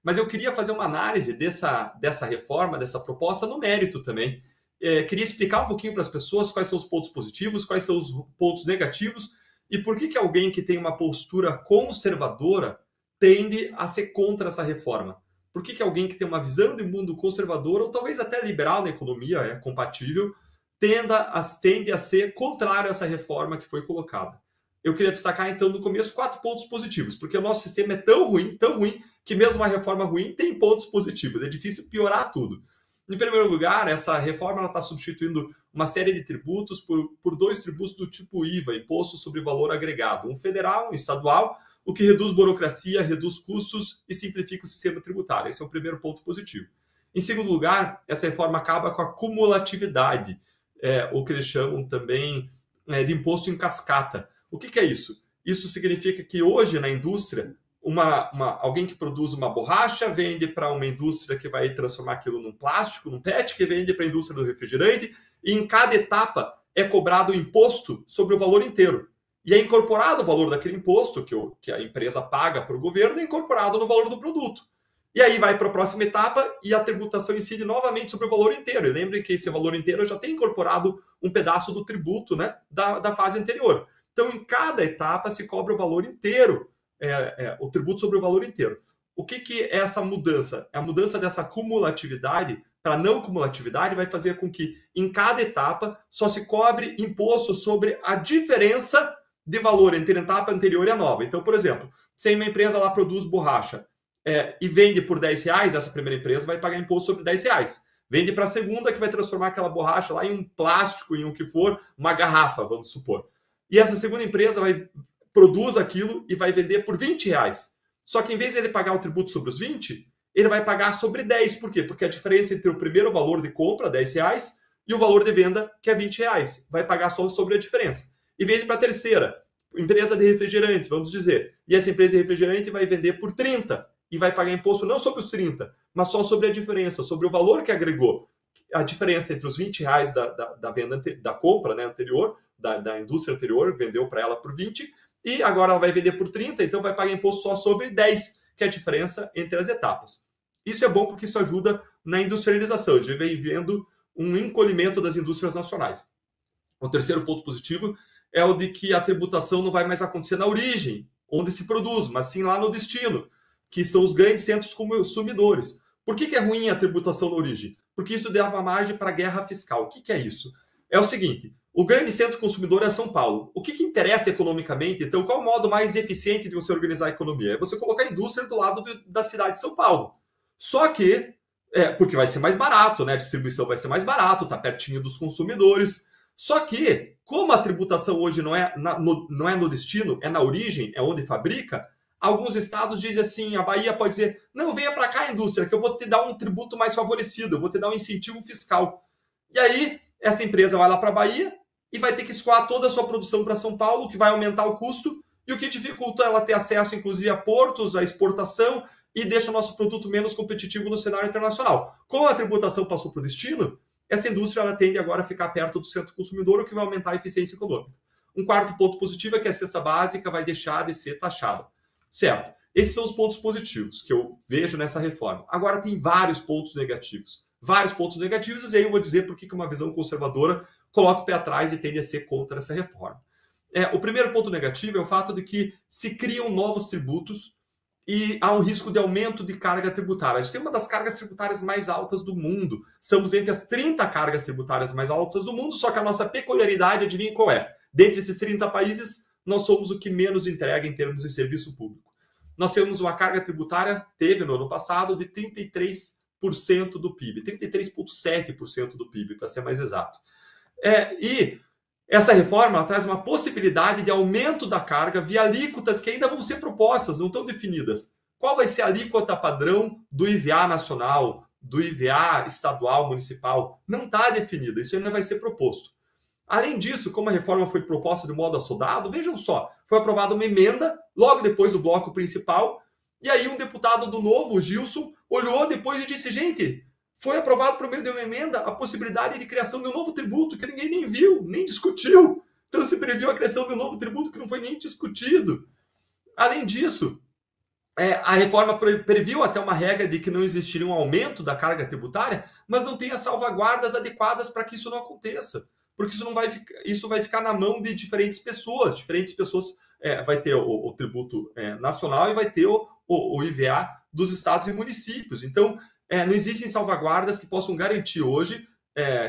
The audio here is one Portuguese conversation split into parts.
mas eu queria fazer uma análise dessa reforma, dessa proposta no mérito também. Queria explicar um pouquinho para as pessoas quais são os pontos positivos, quais são os pontos negativos e por que alguém que tem uma postura conservadora tende a ser contra essa reforma. Por que alguém que tem uma visão de mundo conservadora, ou talvez até liberal na economia, é compatível, tende a ser contrário a essa reforma que foi colocada. Eu queria destacar, então, no começo, 4 pontos positivos, porque o nosso sistema é tão ruim, que mesmo uma reforma ruim tem pontos positivos. É difícil piorar tudo. Em primeiro lugar, essa reforma está substituindo uma série de tributos por 2 tributos do tipo IVA, Imposto sobre Valor Agregado, um federal, um estadual, o que reduz burocracia, reduz custos e simplifica o sistema tributário. Esse é o primeiro ponto positivo. Em segundo lugar, essa reforma acaba com a cumulatividade, o que eles chamam também de imposto em cascata. O que é isso? Isso significa que hoje na indústria, alguém que produz uma borracha vende para uma indústria que vai transformar aquilo num plástico, num PET, que vende para a indústria do refrigerante, e em cada etapa é cobrado o imposto sobre o valor inteiro. E é incorporado o valor daquele imposto que a empresa paga para o governo, é incorporado no valor do produto. E aí vai para a próxima etapa e a tributação incide novamente sobre o valor inteiro. E lembrem que esse valor inteiro já tem incorporado um pedaço do tributo, né, da fase anterior. Então, em cada etapa se cobra o valor inteiro, o tributo sobre o valor inteiro. O que é essa mudança? A mudança dessa cumulatividade para não cumulatividade vai fazer com que, em cada etapa, só se cobre imposto sobre a diferença de valor entre a etapa anterior e a nova. Então, por exemplo, se uma empresa lá produz borracha e vende por R$10, essa primeira empresa vai pagar imposto sobre R$10. Vende para a segunda, que vai transformar aquela borracha lá em um plástico, em um que for, uma garrafa, vamos supor. E essa segunda empresa produz aquilo e vai vender por R$20. Só que em vez de ele pagar o tributo sobre os 20, ele vai pagar sobre 10. Por quê? Porque a diferença entre o primeiro valor de compra, R$10, e o valor de venda, que é R$20, vai pagar só sobre a diferença. E vende para a terceira, empresa de refrigerantes, vamos dizer. E essa empresa de refrigerante vai vender por 30 e vai pagar imposto não sobre os 30, mas só sobre a diferença, sobre o valor que agregou. A diferença entre os R$20 da venda da compra, né, anterior, da indústria anterior, vendeu para ela por 20, e agora ela vai vender por 30, então vai pagar imposto só sobre 10, que é a diferença entre as etapas. Isso é bom porque isso ajuda na industrialização. A gente vem vendo um encolhimento das indústrias nacionais. O terceiro ponto positivo é o de que a tributação não vai mais acontecer na origem, onde se produz, mas sim lá no destino, que são os grandes centros consumidores. Por que é ruim a tributação na origem? Porque isso dava margem para a guerra fiscal. O que é isso? É o seguinte, o grande centro consumidor é São Paulo. O que interessa economicamente? Então, qual é o modo mais eficiente de você organizar a economia? É você colocar a indústria do lado da cidade de São Paulo. Só que, porque vai ser mais barato, né? A distribuição vai ser mais barato, está pertinho dos consumidores. Só que, como a tributação hoje não é no destino, é na origem, é onde fabrica, alguns estados dizem assim, a Bahia pode dizer, não, venha para cá, indústria, que eu vou te dar um tributo mais favorecido, eu vou te dar um incentivo fiscal. E aí, essa empresa vai lá para a Bahia e vai ter que escoar toda a sua produção para São Paulo, que vai aumentar o custo, e o que dificulta ela ter acesso, inclusive, a portos, a exportação, e deixa o nosso produto menos competitivo no cenário internacional. Como a tributação passou para o destino, essa indústria ela tende agora a ficar perto do centro consumidor, o que vai aumentar a eficiência econômica. Um quarto ponto positivo é que a cesta básica vai deixar de ser taxada. Certo. Esses são os pontos positivos que eu vejo nessa reforma. Agora tem vários pontos negativos. Vários pontos negativos, e aí eu vou dizer por que uma visão conservadora coloca o pé atrás e tende a ser contra essa reforma. O primeiro ponto negativo é o fato de que se criam novos tributos e há um risco de aumento de carga tributária. A gente tem uma das cargas tributárias mais altas do mundo. Somos entre as 30 cargas tributárias mais altas do mundo, só que a nossa peculiaridade, adivinha qual é? Dentre esses 30 países, nós somos o que menos entrega em termos de serviço público. Nós temos uma carga tributária, teve no ano passado, de 33% do PIB, 33,7% do PIB, para ser mais exato. E essa reforma traz uma possibilidade de aumento da carga via alíquotas que ainda vão ser propostas, não estão definidas. Qual vai ser a alíquota padrão do IVA nacional, do IVA estadual, municipal? Não está definida, isso ainda vai ser proposto. Além disso, como a reforma foi proposta de modo assodado, vejam só, foi aprovada uma emenda logo depois do bloco principal, e aí um deputado do Novo, Gilson, olhou depois e disse, gente, foi aprovado por meio de uma emenda a possibilidade de criação de um novo tributo que ninguém nem viu, nem discutiu. Então se previu a criação de um novo tributo que não foi nem discutido. Além disso, a reforma previu até uma regra de que não existiria um aumento da carga tributária, mas não tem as salvaguardas adequadas para que isso não aconteça, porque isso vai ficar na mão de diferentes pessoas. Diferentes pessoas vai ter o tributo nacional e vai ter o IVA dos estados e municípios. Então, não existem salvaguardas que possam garantir hoje,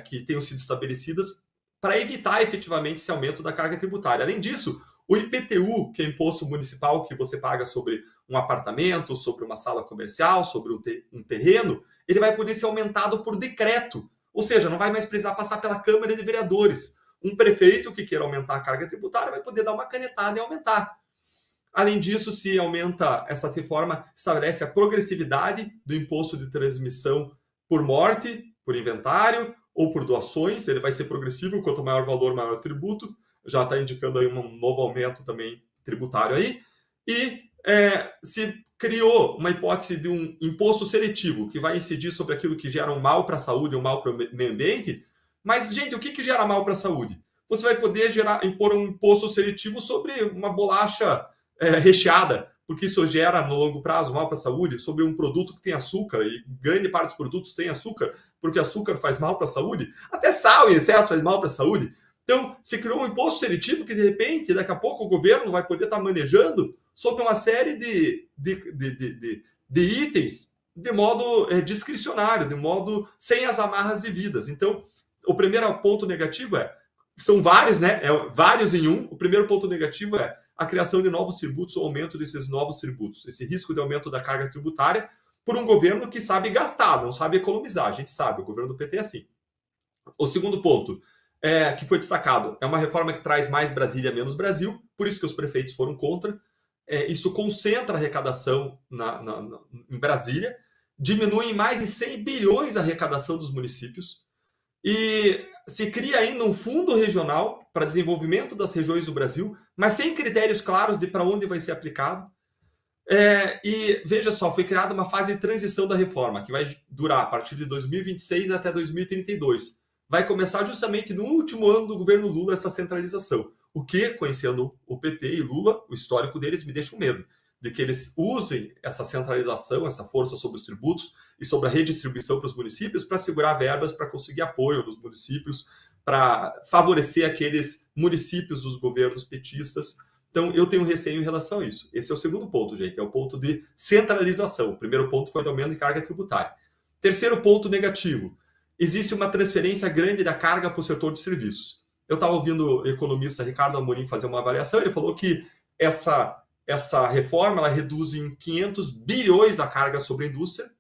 que tenham sido estabelecidas, para evitar efetivamente esse aumento da carga tributária. Além disso, o IPTU, que é o imposto municipal que você paga sobre um apartamento, sobre uma sala comercial, sobre um terreno, ele vai poder ser aumentado por decreto. Ou seja, não vai mais precisar passar pela Câmara de Vereadores. Um prefeito que queira aumentar a carga tributária vai poder dar uma canetada e aumentar. Além disso, se aumenta essa reforma, estabelece a progressividade do imposto de transmissão por morte, por inventário ou por doações. Ele vai ser progressivo, quanto maior o valor, maior o tributo. Já está indicando aí um novo aumento também tributário aí. E se criou uma hipótese de um imposto seletivo que vai incidir sobre aquilo que gera um mal para a saúde ou um mal para o meio ambiente. Mas, gente, o que gera mal para a saúde? Você vai poder impor um imposto seletivo sobre uma bolacha recheada, porque isso gera no longo prazo mal para a saúde, sobre um produto que tem açúcar, e grande parte dos produtos tem açúcar, porque açúcar faz mal para a saúde, até sal em excesso faz mal para a saúde. Então, se criou um imposto seletivo que, de repente, daqui a pouco o governo vai poder estar manejando sobre uma série de itens de modo discricionário, de modo sem as amarras devidas. Então, o primeiro ponto negativo são vários, né? Vários em um. O primeiro ponto negativo é a criação de novos tributos, o aumento desses novos tributos, esse risco de aumento da carga tributária por um governo que sabe gastar, não sabe economizar. A gente sabe, o governo do PT é assim. O segundo ponto, que foi destacado, é uma reforma que traz mais Brasília, menos Brasil, por isso que os prefeitos foram contra. Isso concentra a arrecadação em Brasília, diminui em mais de 100 bilhões a arrecadação dos municípios, e se cria ainda um fundo regional para desenvolvimento das regiões do Brasil, mas sem critérios claros de para onde vai ser aplicado. E veja só, foi criada uma fase de transição da reforma, que vai durar a partir de 2026 até 2032. Vai começar justamente no último ano do governo Lula essa centralização. O que, conhecendo o PT e Lula, o histórico deles me deixa um medo, de que eles usem essa centralização, essa força sobre os tributos e sobre a redistribuição para os municípios para segurar verbas, para conseguir apoio dos municípios, para favorecer aqueles municípios dos governos petistas. Então, eu tenho receio em relação a isso. Esse é o segundo ponto, gente, é o ponto de centralização. O primeiro ponto foi o aumento de carga tributária. Terceiro ponto negativo, existe uma transferência grande da carga para o setor de serviços. Eu estava ouvindo o economista Ricardo Amorim fazer uma avaliação, ele falou que essa reforma ela reduz em 500 bilhões a carga sobre a indústria,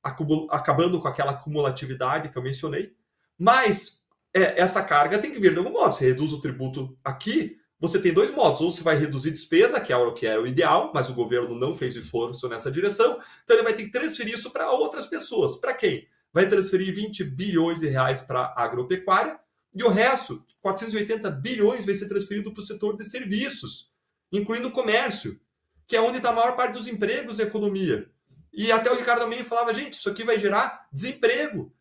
acabando com aquela cumulatividade que eu mencionei, mas essa carga tem que vir de algum modo. Se reduz o tributo aqui, você tem dois modos, ou você vai reduzir despesa, que é o que era o ideal, mas o governo não fez esforço nessa direção, então ele vai ter que transferir isso para outras pessoas. Para quem? Vai transferir 20 bilhões de reais para a agropecuária, e o resto, 480 bilhões, vai ser transferido para o setor de serviços, incluindo o comércio, que é onde está a maior parte dos empregos da economia. E até o Ricardo Amorim falava, gente, isso aqui vai gerar desemprego,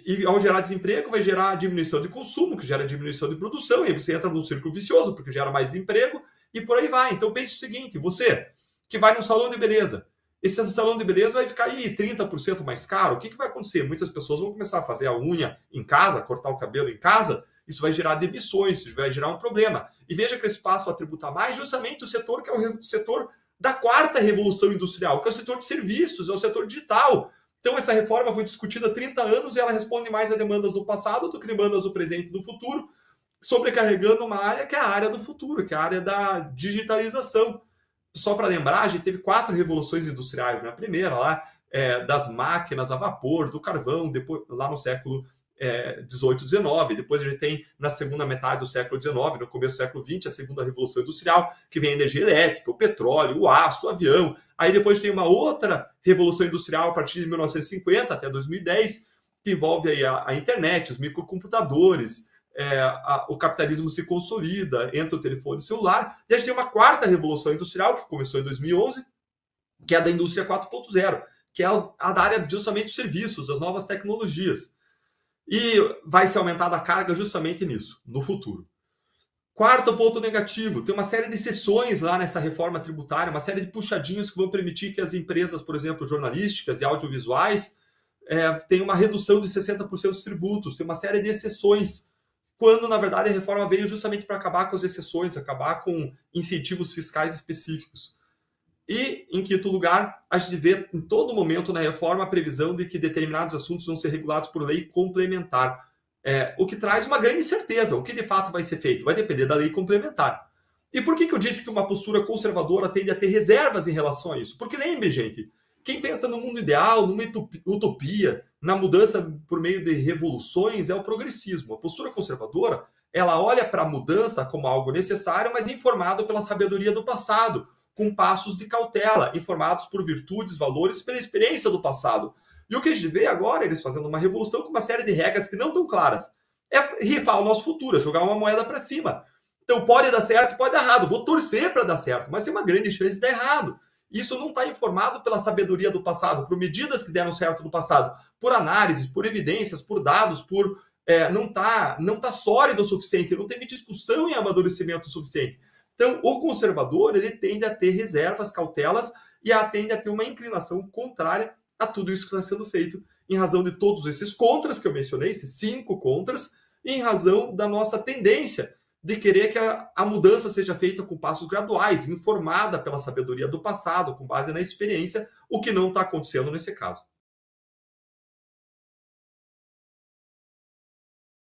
e ao gerar desemprego, vai gerar diminuição de consumo, que gera diminuição de produção, e aí você entra num círculo vicioso, porque gera mais desemprego, e por aí vai. Então pense o seguinte, você que vai num salão de beleza, esse salão de beleza vai ficar aí 30% mais caro, o que vai acontecer? Muitas pessoas vão começar a fazer a unha em casa, cortar o cabelo em casa, isso vai gerar demissões, isso vai gerar um problema. E veja que esse passo a tributar mais justamente o setor que é o setor da quarta revolução industrial, que é o setor de serviços, é o setor digital. Então, essa reforma foi discutida há 30 anos e ela responde mais a demandas do passado do que demandas do presente e do futuro, sobrecarregando uma área que é a área do futuro, que é a área da digitalização. Só para lembrar, a gente teve 4 revoluções industriais, né? A primeira lá, das máquinas a vapor, do carvão, depois lá no século 18, 19. Depois a gente tem, na segunda metade do século 19, no começo do século 20, a segunda revolução industrial, que vem a energia elétrica, o petróleo, o aço, o avião. Aí depois tem uma outra revolução industrial a partir de 1950 até 2010, que envolve aí a internet, os microcomputadores, o capitalismo se consolida, entra o telefone celular, e a gente tem uma quarta revolução industrial, que começou em 2011, que é a da indústria 4.0, que é a da área justamente dos serviços, das novas tecnologias. E vai ser aumentada a carga justamente nisso, no futuro. Quarto ponto negativo, tem uma série de exceções lá nessa reforma tributária, uma série de puxadinhos que vão permitir que as empresas, por exemplo, jornalísticas e audiovisuais, tenham uma redução de 60% dos tributos, tem uma série de exceções, quando, na verdade, a reforma veio justamente para acabar com as exceções, acabar com incentivos fiscais específicos. E, em quinto lugar, a gente vê em todo momento na reforma a previsão de que determinados assuntos vão ser regulados por lei complementar. O que traz uma grande incerteza. O que de fato vai ser feito? Vai depender da lei complementar. E por que eu disse que uma postura conservadora tende a ter reservas em relação a isso? Porque lembre, gente, quem pensa no mundo ideal, numa utopia, na mudança por meio de revoluções, é o progressismo. A postura conservadora, ela olha para a mudança como algo necessário, mas informado pela sabedoria do passado, com passos de cautela, informados por virtudes, valores, pela experiência do passado. E o que a gente vê agora, eles fazendo uma revolução com uma série de regras que não estão claras. É rifar o nosso futuro, é jogar uma moeda para cima. Então pode dar certo, pode dar errado. Vou torcer para dar certo, mas tem uma grande chance de dar errado. Isso não está informado pela sabedoria do passado, por medidas que deram certo no passado, por análises, por evidências, por dados, não tá sólido o suficiente, não teve discussão e amadurecimento o suficiente. Então, o conservador, ele tende a ter reservas, cautelas, e tende a ter uma inclinação contrária a tudo isso que está sendo feito, em razão de todos esses contras que eu mencionei, esses 5 contras, e em razão da nossa tendência de querer que a mudança seja feita com passos graduais, informada pela sabedoria do passado, com base na experiência, o que não está acontecendo nesse caso.